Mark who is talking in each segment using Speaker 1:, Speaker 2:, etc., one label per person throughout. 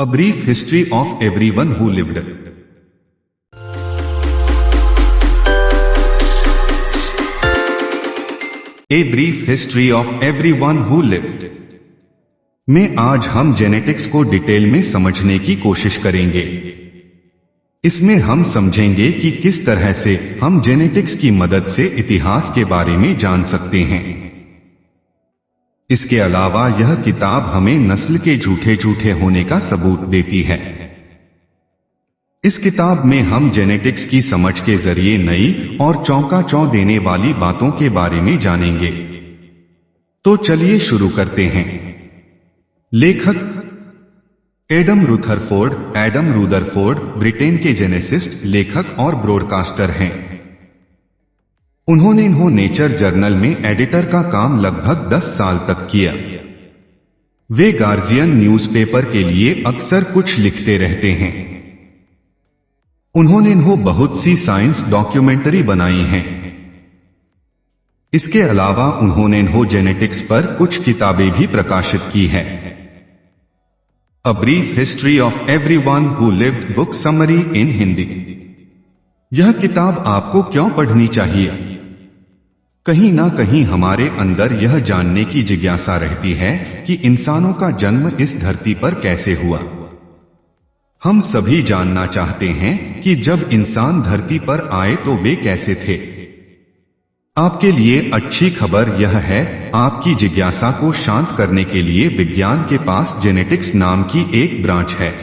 Speaker 1: A brief history of everyone who lived. A brief history of everyone who lived. में आज हम genetics को detail में समझने की कोशिश करेंगे। इसमें हम समझेंगे कि किस तरह से हम जेनेटिक्स की मदद से इतिहास के बारे में जान सकते हैं। इसके अलावा यह किताब हमें नस्ल के झूठे होने का सबूत देती है। इस किताब में हम जेनेटिक्स की समझ के जरिए नई और चौंका देने वाली बातों के बारे में जानेंगे। तो चलिए शुरू करते हैं। लेखक एडम रुदरफोर्ड ब्रिटेन के जेनेसिस्ट, लेखक और ब्रॉडकास्टर हैं। उन्होंने नेचर जर्नल में एडिटर का काम लगभग 10 साल तक किया। वे गार्जियन न्यूज़पेपर के लिए अक्सर कुछ लिखते रहते हैं। उन्होंने बहुत सी साइंस डॉक्यूमेंट्री बनाई हैं। इसके अलावा उन्होंने जेनेटिक्स पर कुछ किताबें भी प्रकाशित की है। A brief history of everyone who lived book summary in Hindi. यह किताब आपको क्यों पढ़नी चाहिए? कहीं ना कहीं हमारे अंदर यह जानने की जिज्ञासा रहती है कि इंसानों का जन्म इस धरती पर कैसे हुआ। हम सभी जानना चाहते हैं कि जब इंसान धरती पर आए तो वे कैसे थे। आपके लिए अच्छी खबर यह है, आपकी जिज्ञासा को शांत करने के लिए विज्ञान के पास जेनेटिक्स नाम की एक ब्रांच है।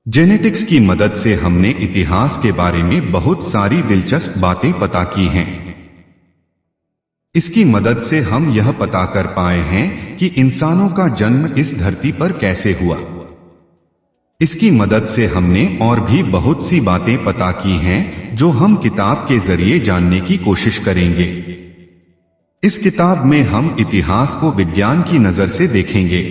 Speaker 1: जेनेटिक्स की मदद से हमने इतिहास के बारे में बहुत सारी दिलचस्प बातें पता की हैं। इसकी मदद से हम यह पता कर पाए हैं कि इंसानों का जन्म इस धरती पर कैसे हुआ। इसकी मदद से हमने और भी बहुत सी बातें पता की हैं जो हम किताब के जरिए जानने की कोशिश करेंगे। इस किताब में हम इतिहास को विज्ञान की नजर से देखेंगे।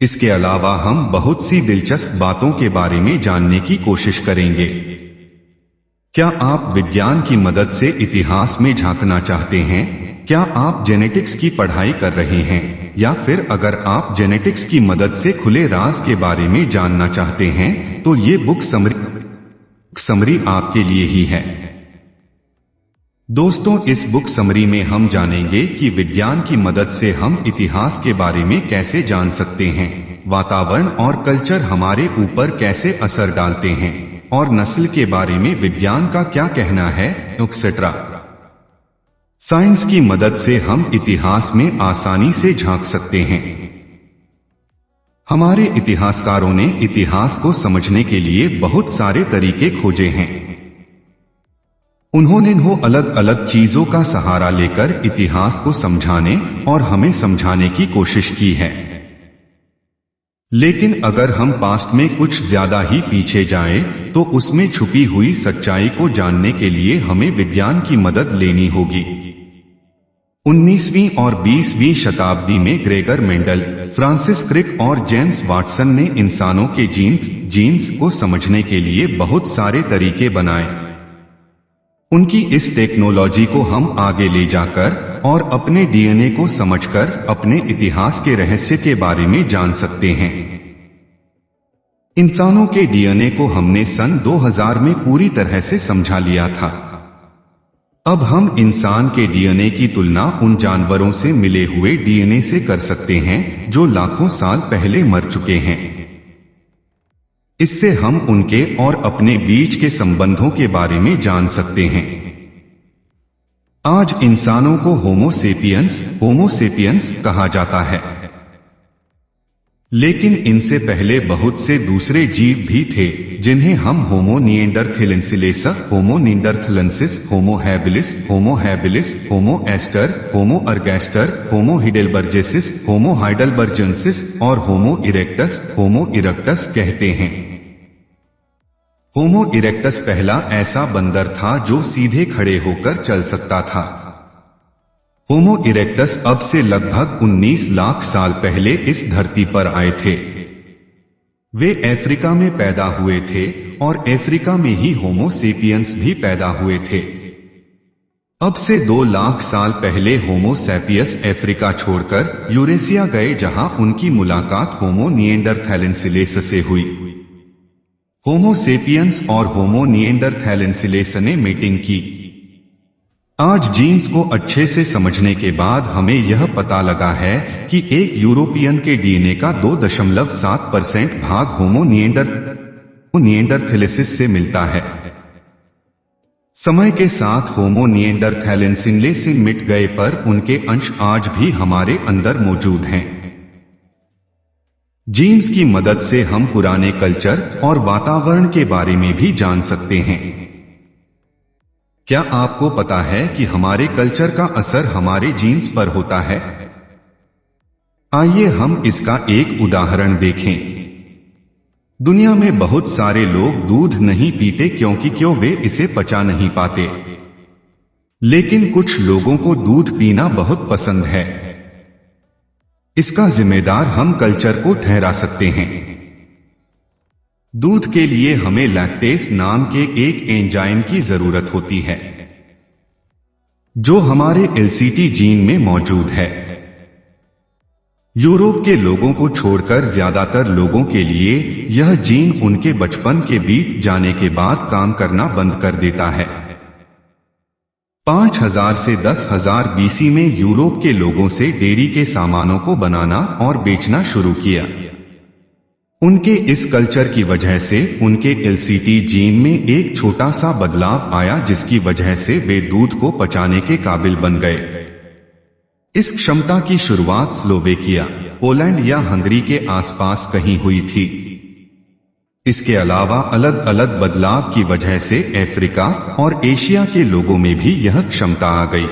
Speaker 1: इसके अलावा हम बहुत सी दिलचस्प बातों के बारे में जानने की कोशिश करेंगे। क्या आप विज्ञान की मदद से इतिहास में झांकना चाहते हैं? क्या आप जेनेटिक्स की पढ़ाई कर रहे हैं? या फिर अगर आप जेनेटिक्स की मदद से खुले राज के बारे में जानना चाहते हैं तो ये बुक समरी आपके लिए ही है। दोस्तों, इस बुक समरी में हम जानेंगे कि विज्ञान की मदद से हम इतिहास के बारे में कैसे जान सकते हैं, वातावरण और कल्चर हमारे ऊपर कैसे असर डालते हैं, और नस्ल के बारे में विज्ञान का क्या कहना है, एक्सेट्रा। साइंस की मदद से हम इतिहास में आसानी से झांक सकते हैं। हमारे इतिहासकारों ने इतिहास को समझने के लिए बहुत सारे तरीके खोजे हैं। उन्होंने अलग अलग चीजों का सहारा लेकर इतिहास को समझाने और हमें समझाने की कोशिश की है। लेकिन अगर हम पास्ट में कुछ ज्यादा ही पीछे जाएं, तो उसमें छुपी हुई सच्चाई को जानने के लिए हमें विज्ञान की मदद लेनी होगी। 19वीं और 20वीं शताब्दी में ग्रेगर मेंडल, फ्रांसिस क्रिक और जेम्स वाटसन ने इंसानों के जीन्स को समझने के लिए बहुत सारे तरीके बनाए। उनकी इस टेक्नोलॉजी को हम आगे ले जाकर और अपने डीएनए को समझकर अपने इतिहास के रहस्य के बारे में जान सकते हैं। इंसानों के डीएनए को हमने सन 2000 में पूरी तरह से समझा लिया था। अब हम इंसान के डीएनए की तुलना उन जानवरों से मिले हुए डीएनए से कर सकते हैं जो लाखों साल पहले मर चुके हैं। इससे हम उनके और अपने बीच के संबंधों के बारे में जान सकते हैं। आज इंसानों को होमो सेपियंस कहा जाता है, लेकिन इनसे पहले बहुत से दूसरे जीव भी थे जिन्हें हम होमो निएंडरथैलेंसिस, होमो निएंडरथैलेंसिस, होमो हैबिलिस, होमो एस्टर, होमो अर्गेस्टर, होमो हिडेलबर्जेसिस, होमो हाइडलबर्जेंसिस और होमो इरेक्टस कहते हैं। होमो इरेक्टस पहला ऐसा बंदर था जो सीधे खड़े होकर चल सकता था। होमो इरेक्टस अब से लगभग 19 लाख साल पहले इस धरती पर आए थे। वे अफ्रीका में पैदा हुए थे और अफ्रीका में ही होमो सेपियंस भी पैदा हुए थे। अब से 2 लाख साल पहले होमो सैपियस अफ्रीका छोड़कर यूरेशिया गए, जहां उनकी मुलाकात होमो निएंडरथैलेंसिलेस से हुई। होमो सेपियंस और होमो निएंडरथैलेंसिलेस ने मीटिंग की। आज जीन्स को अच्छे से समझने के बाद हमें यह पता लगा है कि एक यूरोपियन के डीएनए का 2.7% भाग होमो निएंडरथैलेंसिस से मिलता है। समय के साथ होमो निएंडरथैलेंसिलेस मिट गए, पर उनके अंश आज भी हमारे अंदर मौजूद हैं। जीन्स की मदद से हम पुराने कल्चर और वातावरण के बारे में भी जान सकते हैं। क्या आपको पता है कि हमारे कल्चर का असर हमारे जीन्स पर होता है? आइए हम इसका एक उदाहरण देखें। दुनिया में बहुत सारे लोग दूध नहीं पीते क्योंकि वे इसे पचा नहीं पाते, लेकिन कुछ लोगों को दूध पीना बहुत पसंद है। इसका जिम्मेदार हम कल्चर को ठहरा सकते हैं। दूध के लिए हमें लैक्टेस नाम के एक एंजाइम की जरूरत होती है, जो हमारे एलसीटी जीन में मौजूद है। यूरोप के लोगों को छोड़कर ज्यादातर लोगों के लिए यह जीन उनके बचपन के बीत जाने के बाद काम करना बंद कर देता है। 5000 से 10,000 बीसी में यूरोप के लोगों से डेयरी के सामानों को बनाना और बेचना शुरू किया। उनके इस कल्चर की वजह से उनके एलसीटी जीन में एक छोटा सा बदलाव आया, जिसकी वजह से वे दूध को पचाने के काबिल बन गए। इस क्षमता की शुरुआत स्लोवेकिया, पोलैंड या हंगरी के आसपास कहीं हुई थी। इसके अलावा अलग अलग बदलाव की वजह से अफ्रीका और एशिया के लोगों में भी यह क्षमता आ गई।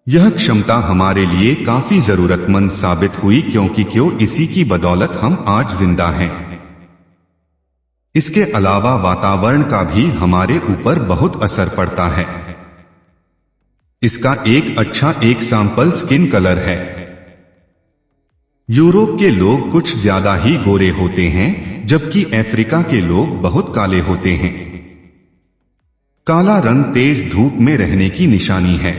Speaker 1: यह क्षमता हमारे लिए काफी जरूरतमंद साबित हुई, क्योंकि इसी की बदौलत हम आज जिंदा हैं। इसके अलावा वातावरण का भी हमारे ऊपर बहुत असर पड़ता है। इसका एक अच्छा एग्जाम्पल स्किन कलर है। यूरोप के लोग कुछ ज्यादा ही गोरे होते हैं, जबकि अफ्रीका के लोग बहुत काले होते हैं। काला रंग तेज धूप में रहने की निशानी है।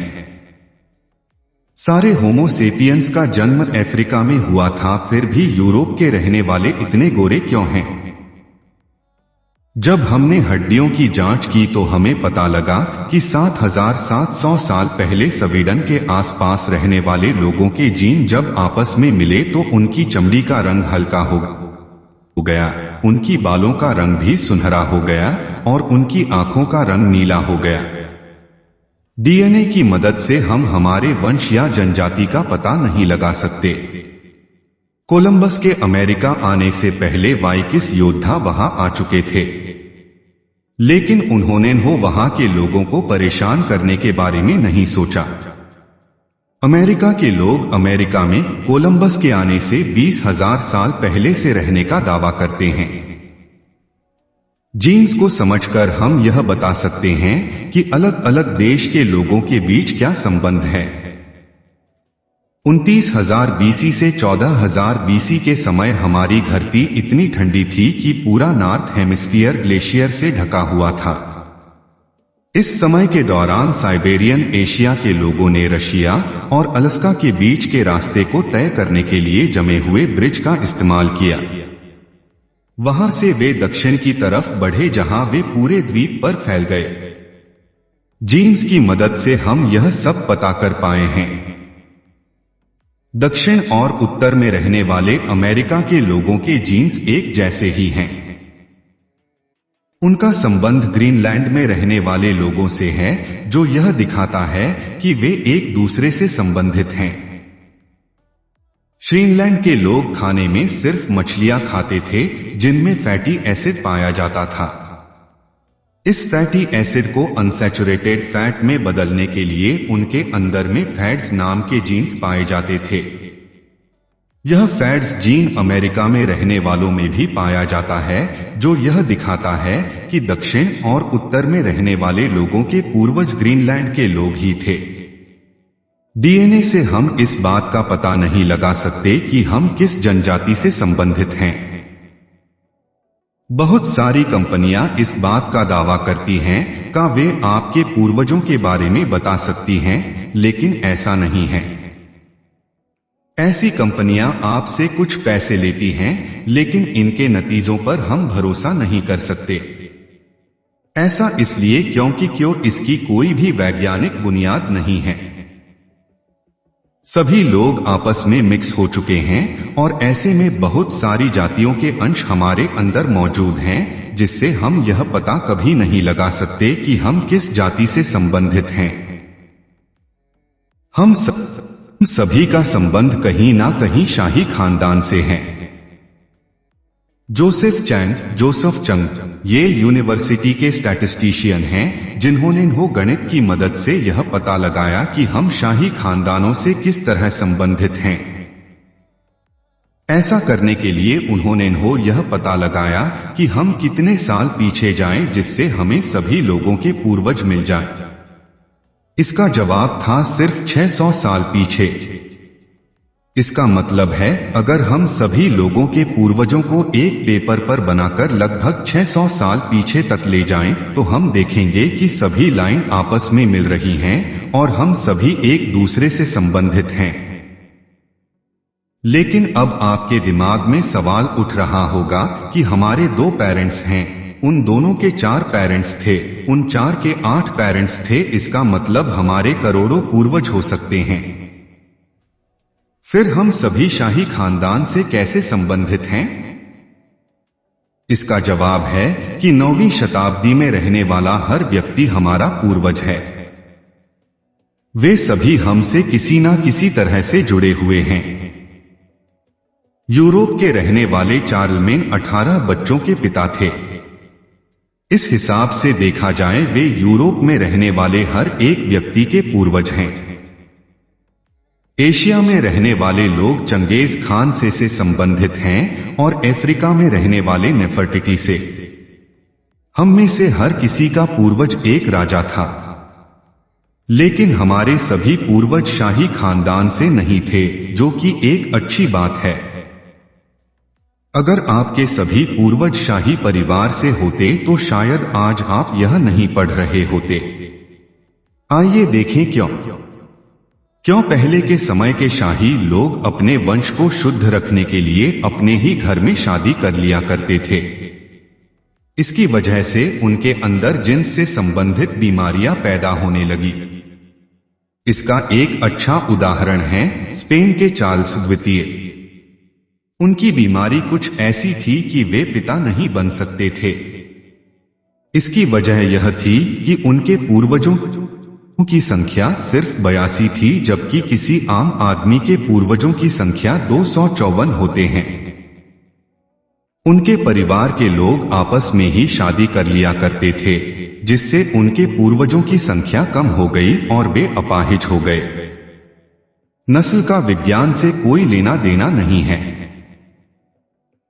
Speaker 1: सारे होमो सेपियंस का जन्म अफ्रीका में हुआ था, फिर भी यूरोप के रहने वाले इतने गोरे क्यों हैं? जब हमने हड्डियों की जांच की तो हमें पता लगा कि 7700 साल पहले स्वीडन के आसपास रहने वाले लोगों के जीन जब आपस में मिले तो उनकी चमड़ी का रंग हल्का हो गया, उनकी बालों का रंग भी सुनहरा हो गया और उनकी आंखों का रंग नीला हो गया। डीएनए की मदद से हम हमारे वंश या जनजाति का पता नहीं लगा सकते। कोलंबस के अमेरिका आने से पहले वाइकिस योद्धा वहां आ चुके थे, लेकिन उन्होंने वहां के लोगों को परेशान करने के बारे में नहीं सोचा। अमेरिका के लोग अमेरिका में कोलंबस के आने से 20,000 साल पहले से रहने का दावा करते हैं। जीन्स को समझकर हम यह बता सकते हैं कि अलग अलग देश के लोगों के बीच क्या संबंध है। 29,000 बीसी से 14,000 बीसी के समय हमारी धरती इतनी ठंडी थी कि पूरा नॉर्थ हेमिस्फीयर ग्लेशियर से ढका हुआ था। इस समय के दौरान साइबेरियन एशिया के लोगों ने रशिया और अलास्का के बीच के रास्ते को तय करने के लिए जमे हुए ब्रिज का इस्तेमाल किया। वहां से वे दक्षिण की तरफ बढ़े, जहां वे पूरे द्वीप पर फैल गए। जीन्स की मदद से हम यह सब पता कर पाए हैं। दक्षिण और उत्तर में रहने वाले अमेरिका के लोगों के जीन्स एक जैसे ही हैं। उनका संबंध ग्रीनलैंड में रहने वाले लोगों से है, जो यह दिखाता है कि वे एक दूसरे से संबंधित हैं। ग्रीनलैंड के लोग खाने में सिर्फ मछलियां खाते थे, जिनमें फैटी एसिड पाया जाता था। इस फैटी एसिड को अनसैचुरेटेड फैट में बदलने के लिए उनके अंदर में फैट्स नाम के जीन्स पाए जाते थे। यह फैट्स जीन अमेरिका में रहने वालों में भी पाया जाता है, जो यह दिखाता है कि दक्षिण और उत्तर में रहने वाले लोगों के पूर्वज ग्रीनलैंड के लोग ही थे। डीएनए से हम इस बात का पता नहीं लगा सकते कि हम किस जनजाति से संबंधित हैं। बहुत सारी कंपनियां इस बात का दावा करती हैं कि वे आपके पूर्वजों के बारे में बता सकती हैं, लेकिन ऐसा नहीं है। ऐसी कंपनियां आपसे कुछ पैसे लेती हैं, लेकिन इनके नतीजों पर हम भरोसा नहीं कर सकते। ऐसा इसलिए क्योंकि इसकी कोई भी वैज्ञानिक बुनियाद नहीं है। सभी लोग आपस में मिक्स हो चुके हैं और ऐसे में बहुत सारी जातियों के अंश हमारे अंदर मौजूद हैं, जिससे हम यह पता कभी नहीं लगा सकते कि हम किस जाति से संबंधित हैं। हम सभी का संबंध कहीं ना कहीं शाही खानदान से है। जोसेफ चंग ये यूनिवर्सिटी के स्टैटिस्टिशियन हैं, जिन्होंने गणित की मदद से यह पता लगाया कि हम शाही खानदानों से किस तरह संबंधित हैं। ऐसा करने के लिए उन्होंने यह पता लगाया कि हम कितने साल पीछे जाएं जिससे हमें सभी लोगों के पूर्वज मिल जाएं। इसका जवाब था सिर्फ 600 साल पीछे। इसका मतलब है अगर हम सभी लोगों के पूर्वजों को एक पेपर पर बनाकर लगभग 600 साल पीछे तक ले जाएं, तो हम देखेंगे कि सभी लाइन आपस में मिल रही हैं और हम सभी एक दूसरे से संबंधित हैं। लेकिन अब आपके दिमाग में सवाल उठ रहा होगा कि हमारे 2 पेरेंट्स हैं, उन दोनों के 4 पेरेंट्स थे, उन 4 के 8 पेरेंट्स थे, इसका मतलब हमारे करोड़ों पूर्वज हो सकते हैं। फिर हम सभी शाही खानदान से कैसे संबंधित हैं? इसका जवाब है कि 9वीं शताब्दी में रहने वाला हर व्यक्ति हमारा पूर्वज है। वे सभी हमसे किसी ना किसी तरह से जुड़े हुए हैं। यूरोप के रहने वाले चार्लमेन 18 बच्चों के पिता थे। इस हिसाब से देखा जाए वे यूरोप में रहने वाले हर एक व्यक्ति के पूर्वज हैं। एशिया में रहने वाले लोग चंगेज खान से संबंधित हैं और अफ्रीका में रहने वाले नेफर्टिटी से। हम में से हर किसी का पूर्वज एक राजा था, लेकिन हमारे सभी पूर्वज शाही खानदान से नहीं थे, जो कि एक अच्छी बात है। अगर आपके सभी पूर्वज शाही परिवार से होते तो शायद आज आप यह नहीं पढ़ रहे होते। आइए देखें क्यों पहले के समय के शाही लोग अपने वंश को शुद्ध रखने के लिए अपने ही घर में शादी कर लिया करते थे। इसकी वजह से उनके अंदर जिन्स से संबंधित बीमारियां पैदा होने लगी। इसका एक अच्छा उदाहरण है स्पेन के चार्ल्स द्वितीय। उनकी बीमारी कुछ ऐसी थी कि वे पिता नहीं बन सकते थे। इसकी वजह यह थी कि उनके पूर्वजों की संख्या सिर्फ 82 थी, जबकि किसी आम आदमी के पूर्वजों की संख्या 254 होते हैं। उनके परिवार के लोग आपस में ही शादी कर लिया करते थे, जिससे उनके पूर्वजों की संख्या कम हो गई और वे अपाहिज हो गए। नस्ल का विज्ञान से कोई लेना देना नहीं है।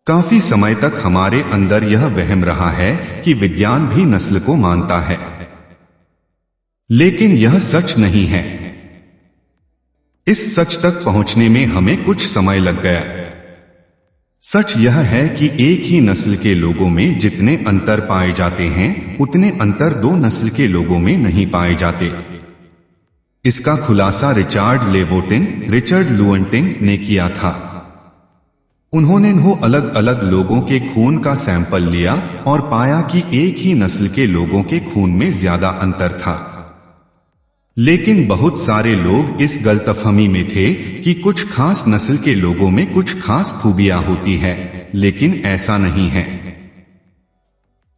Speaker 1: काफी समय तक हमारे अंदर यह वहम रहा है कि विज्ञान भी नस्ल को मानता है, लेकिन यह सच नहीं है। इस सच तक पहुंचने में हमें कुछ समय लग गया। सच यह है कि एक ही नस्ल के लोगों में जितने अंतर पाए जाते हैं, उतने अंतर 2 नस्ल के लोगों में नहीं पाए जाते। इसका खुलासा रिचर्ड लुएंटिन ने किया था। उन्होंने अलग अलग लोगों के खून का सैंपल लिया और पाया कि एक ही नस्ल के लोगों के खून में ज्यादा अंतर था। लेकिन बहुत सारे लोग इस गलतफहमी में थे कि कुछ खास नस्ल के लोगों में कुछ खास खूबियां होती है, लेकिन ऐसा नहीं है।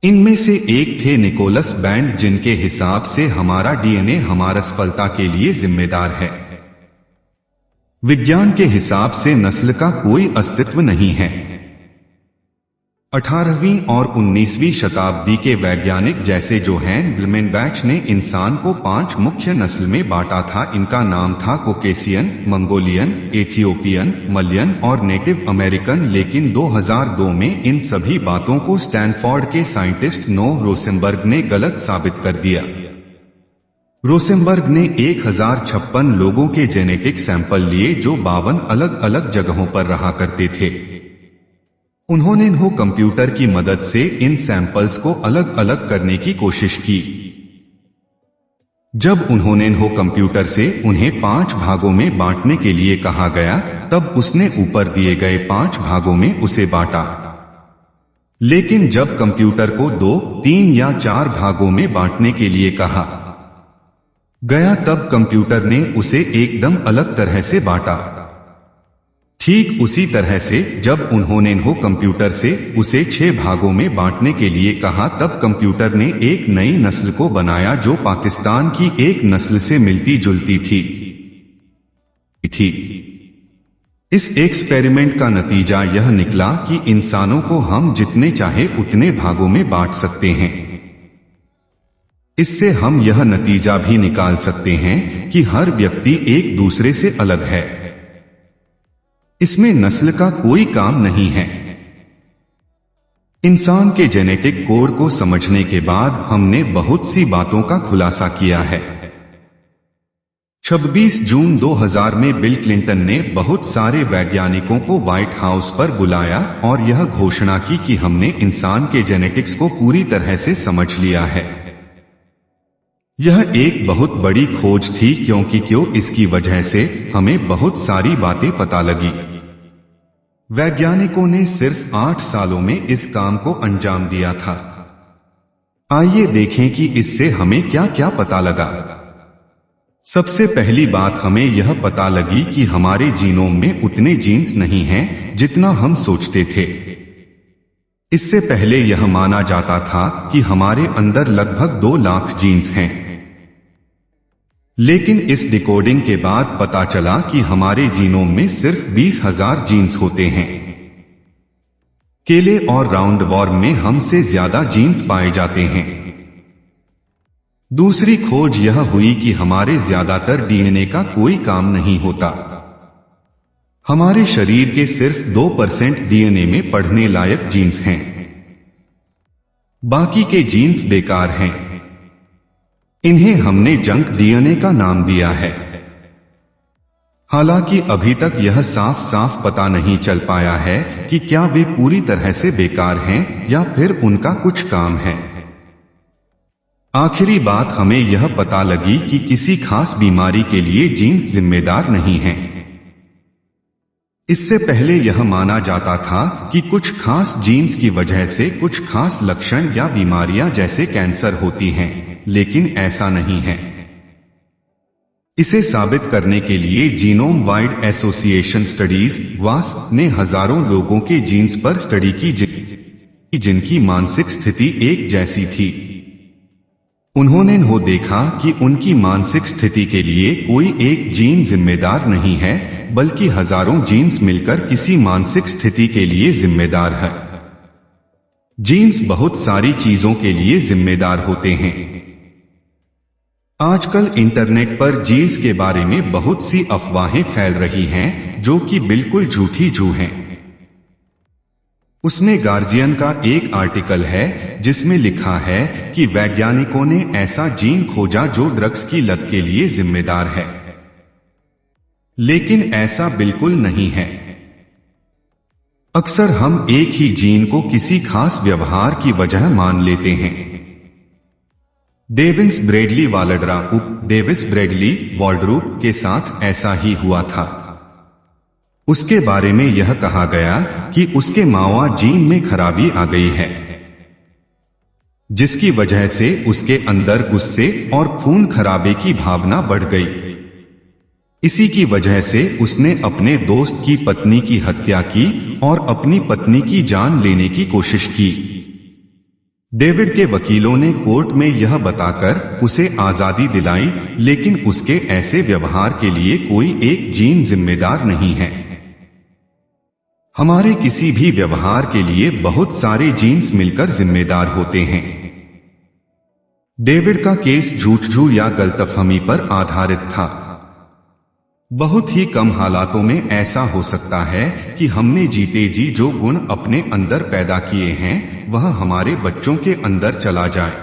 Speaker 1: इनमें से एक थे निकोलस बैंड, जिनके हिसाब से हमारा डीएनए हमारा सफलता के लिए जिम्मेदार है। विज्ञान के हिसाब से नस्ल का कोई अस्तित्व नहीं है। 18वीं और 19वीं शताब्दी के वैज्ञानिक जैसे जोहान ब्लूमेनबैच ने इंसान को 5 मुख्य नस्ल में बांटा था। इनका नाम था कोकेशियन, मंगोलियन, एथियोपियन, मलयन और नेटिव अमेरिकन। लेकिन 2002 में इन सभी बातों को स्टैनफोर्ड के साइंटिस्ट नोह रोसेनबर्ग ने गलत साबित कर दिया। रोसेनबर्ग ने 1056 लोगों के जेनेटिक सैंपल लिए जो 52 अलग अलग जगहों पर रहा करते थे। उन्होंने वो कंप्यूटर की मदद से इन सैंपल्स को अलग अलग करने की कोशिश की। जब उन्होंने वो कंप्यूटर से उन्हें 5 भागों में बांटने के लिए कहा गया, तब उसने ऊपर दिए गए 5 भागों में उसे बांटा। लेकिन जब कंप्यूटर को 2, 3 या 4 भागों में बांटने के लिए कहा गया, तब कंप्यूटर ने उसे एकदम अलग तरह से बांटा। ठीक उसी तरह से जब उन्होंने वो कंप्यूटर से उसे 6 भागों में बांटने के लिए कहा, तब कंप्यूटर ने एक नई नस्ल को बनाया जो पाकिस्तान की एक नस्ल से मिलती जुलती थी। इस एक्सपेरिमेंट का नतीजा यह निकला कि इंसानों को हम जितने चाहे उतने भागों में बांट सकते हैं। इससे हम यह नतीजा भी निकाल सकते हैं कि हर व्यक्ति एक दूसरे से अलग है। इसमें नस्ल का कोई काम नहीं है। इंसान के जेनेटिक कोड को समझने के बाद हमने बहुत सी बातों का खुलासा किया है। 26 जून 2000 में बिल क्लिंटन ने बहुत सारे वैज्ञानिकों को व्हाइट हाउस पर बुलाया और यह घोषणा की कि हमने इंसान के जेनेटिक्स को पूरी तरह से समझ लिया है। यह एक बहुत बड़ी खोज थी क्योंकि इसकी वजह से हमें बहुत सारी बातें पता लगी। वैज्ञानिकों ने सिर्फ 8 सालों में इस काम को अंजाम दिया था। आइए देखें कि इससे हमें क्या क्या पता लगा। सबसे पहली बात हमें यह पता लगी कि हमारे जीनोम में उतने जीन्स नहीं हैं जितना हम सोचते थे। इससे पहले यह माना जाता था कि हमारे अंदर लगभग 2 लाख जीन्स हैं। लेकिन इस डिकोडिंग के बाद पता चला कि हमारे जीनोम में सिर्फ 20,000 जीन्स होते हैं। केले और राउंड वॉर्म में हमसे ज्यादा जीन्स पाए जाते हैं। दूसरी खोज यह हुई कि हमारे ज्यादातर डीएनए का कोई काम नहीं होता। हमारे शरीर के सिर्फ 2% डीएनए में पढ़ने लायक जीन्स हैं। बाकी के जीन्स बेकार हैं। इन्हें हमने जंक डीएनए का नाम दिया है। हालांकि अभी तक यह साफ साफ पता नहीं चल पाया है कि क्या वे पूरी तरह से बेकार हैं या फिर उनका कुछ काम है। आखिरी बात हमें यह पता लगी कि किसी खास बीमारी के लिए जीन्स जिम्मेदार नहीं हैं। इससे पहले यह माना जाता था कि कुछ खास जीन्स की वजह से कुछ खास लक्षण या बीमारियां जैसे कैंसर होती हैं, लेकिन ऐसा नहीं है। इसे साबित करने के लिए जीनोम वाइड एसोसिएशन स्टडीज वास ने हजारों लोगों के जीन्स पर स्टडी की जिनकी मानसिक स्थिति एक जैसी थी। उन्होंने वो देखा कि उनकी मानसिक स्थिति के लिए कोई एक जीन जिम्मेदार नहीं है, बल्कि हजारों जीन्स मिलकर किसी मानसिक स्थिति के लिए जिम्मेदार है। जीन्स बहुत सारी चीजों के लिए जिम्मेदार होते हैं। आजकल इंटरनेट पर जीन्स के बारे में बहुत सी अफवाहें फैल रही हैं जो कि बिल्कुल झूठी हैं। उसमें गार्जियन का एक आर्टिकल है जिसमें लिखा है कि वैज्ञानिकों ने ऐसा जीन खोजा जो ड्रग्स की लत के लिए जिम्मेदार है, लेकिन ऐसा बिल्कुल नहीं है। अक्सर हम एक ही जीन को किसी खास व्यवहार की वजह मान लेते हैं। डेविस ब्रेडली वाल्डरूप के साथ ऐसा ही हुआ था। उसके बारे में यह कहा गया कि उसके मावा जीन में खराबी आ गई है, जिसकी वजह से उसके अंदर गुस्से और खून खराबे की भावना बढ़ गई। इसी की वजह से उसने अपने दोस्त की पत्नी की हत्या की और अपनी पत्नी की जान लेने की कोशिश की। डेविड के वकीलों ने कोर्ट में यह बताकर उसे आजादी दिलाई, लेकिन उसके ऐसे व्यवहार के लिए कोई एक जीन जिम्मेदार नहीं है। हमारे किसी भी व्यवहार के लिए बहुत सारे जीन्स मिलकर जिम्मेदार होते हैं। डेविड का केस झूठ या गलतफहमी पर आधारित था। बहुत ही कम हालातों में ऐसा हो सकता है कि हमने जीते जी जो गुण अपने अंदर पैदा किए हैं वह हमारे बच्चों के अंदर चला जाए।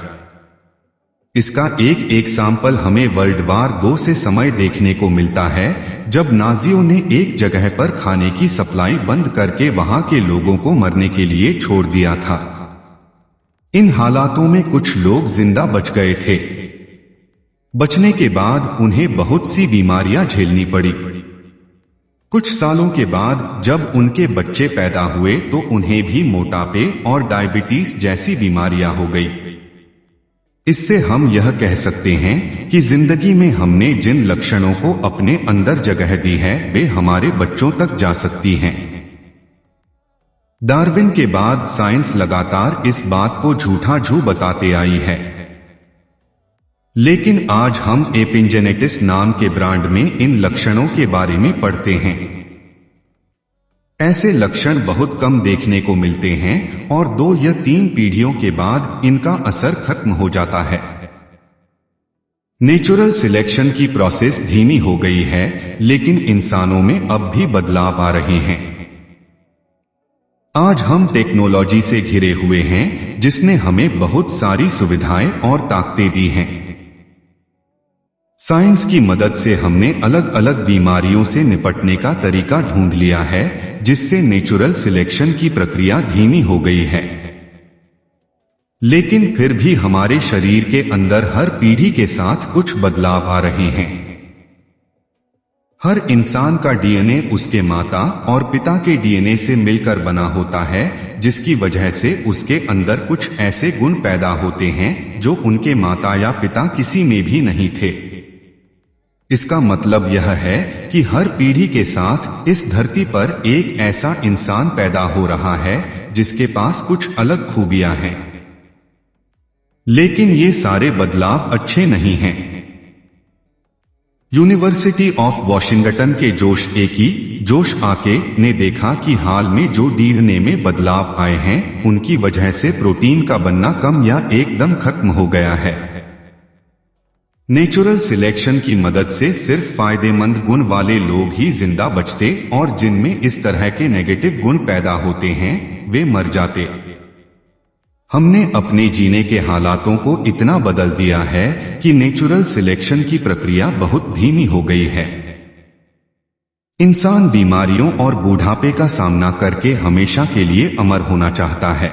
Speaker 1: इसका एक एग्जाम्पल हमें वर्ल्ड वार 2 से समय देखने को मिलता है, जब नाजियों ने एक जगह पर खाने की सप्लाई बंद करके वहां के लोगों को मरने के लिए छोड़ दिया था। इन हालातों में कुछ लोग जिंदा बच गए थे। बचने के बाद उन्हें बहुत सी बीमारियां झेलनी पड़ी। कुछ सालों के बाद जब उनके बच्चे पैदा हुए तो उन्हें भी मोटापे और डायबिटीज जैसी बीमारियां हो गई। इससे हम यह कह सकते हैं कि जिंदगी में हमने जिन लक्षणों को अपने अंदर जगह दी है वे हमारे बच्चों तक जा सकती हैं। डार्विन के बाद साइंस लगातार इस बात को झूठा बताते आई है, लेकिन आज हम एपिजेनेटिक्स नाम के ब्रांड में इन लक्षणों के बारे में पढ़ते हैं। ऐसे लक्षण बहुत कम देखने को मिलते हैं और 2 या 3 पीढ़ियों के बाद इनका असर खत्म हो जाता है। नेचुरल सिलेक्शन की प्रोसेस धीमी हो गई है, लेकिन इंसानों में अब भी बदलाव आ रहे हैं। आज हम टेक्नोलॉजी से घिरे हुए हैं, जिसने हमें बहुत सारी सुविधाएं और ताकतें दी हैं। साइंस की मदद से हमने अलग अलग बीमारियों से निपटने का तरीका ढूंढ लिया है, जिससे नेचुरल सिलेक्शन की प्रक्रिया धीमी हो गई है। लेकिन फिर भी हमारे शरीर के अंदर हर पीढ़ी के साथ कुछ बदलाव आ रहे हैं। हर इंसान का डीएनए उसके माता और पिता के डीएनए से मिलकर बना होता है, जिसकी वजह से उसके अंदर कुछ ऐसे गुण पैदा होते हैं जो उनके माता या पिता किसी में भी नहीं थे। इसका मतलब यह है कि हर पीढ़ी के साथ इस धरती पर एक ऐसा इंसान पैदा हो रहा है जिसके पास कुछ अलग खूबियां हैं। लेकिन ये सारे बदलाव अच्छे नहीं हैं। यूनिवर्सिटी ऑफ वॉशिंगटन के जोश आके ने देखा कि हाल में जो डीएनए में बदलाव आए हैं उनकी वजह से प्रोटीन का बनना कम या एकदम खत्म हो गया है। नेचुरल सिलेक्शन की मदद से सिर्फ फायदेमंद गुण वाले लोग ही जिंदा बचते और जिनमें इस तरह के नेगेटिव गुण पैदा होते हैं वे मर जाते। हमने अपने जीने के हालातों को इतना बदल दिया है कि नेचुरल सिलेक्शन की प्रक्रिया बहुत धीमी हो गई है। इंसान बीमारियों और बूढ़ापे का सामना करके हमेशा के लिए अमर होना चाहता है।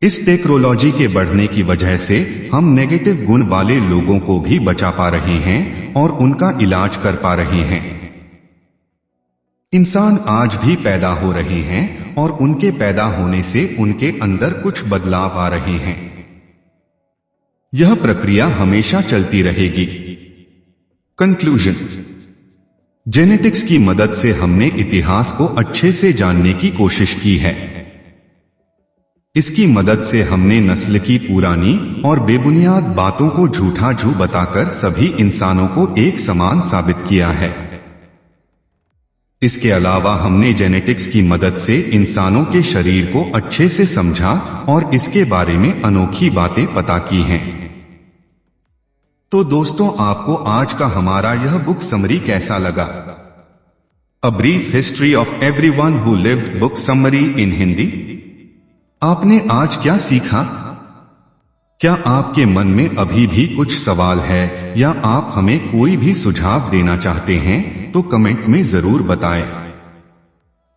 Speaker 1: इस टेक्नोलॉजी के बढ़ने की वजह से हम नेगेटिव गुण वाले लोगों को भी बचा पा रहे हैं और उनका इलाज कर पा रहे हैं। इंसान आज भी पैदा हो रहे हैं और उनके पैदा होने से उनके अंदर कुछ बदलाव आ रहे हैं। यह प्रक्रिया हमेशा चलती रहेगी। कंक्लूजन, जेनेटिक्स की मदद से हमने इतिहास को अच्छे से जानने की कोशिश की है। इसकी मदद से हमने नस्ल की पुरानी और बेबुनियाद बातों को झूठा बताकर सभी इंसानों को एक समान साबित किया है। इसके अलावा हमने जेनेटिक्स की मदद से इंसानों के शरीर को अच्छे से समझा और इसके बारे में अनोखी बातें पता की हैं। तो दोस्तों, आपको आज का हमारा यह बुक समरी कैसा लगा? A brief history of everyone who lived book summary इन हिंदी। आपने आज क्या सीखा? क्या आपके मन में अभी भी कुछ सवाल है या आप हमें कोई भी सुझाव देना चाहते हैं तो कमेंट में जरूर बताएं।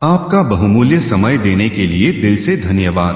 Speaker 1: आपका बहुमूल्य समय देने के लिए दिल से धन्यवाद।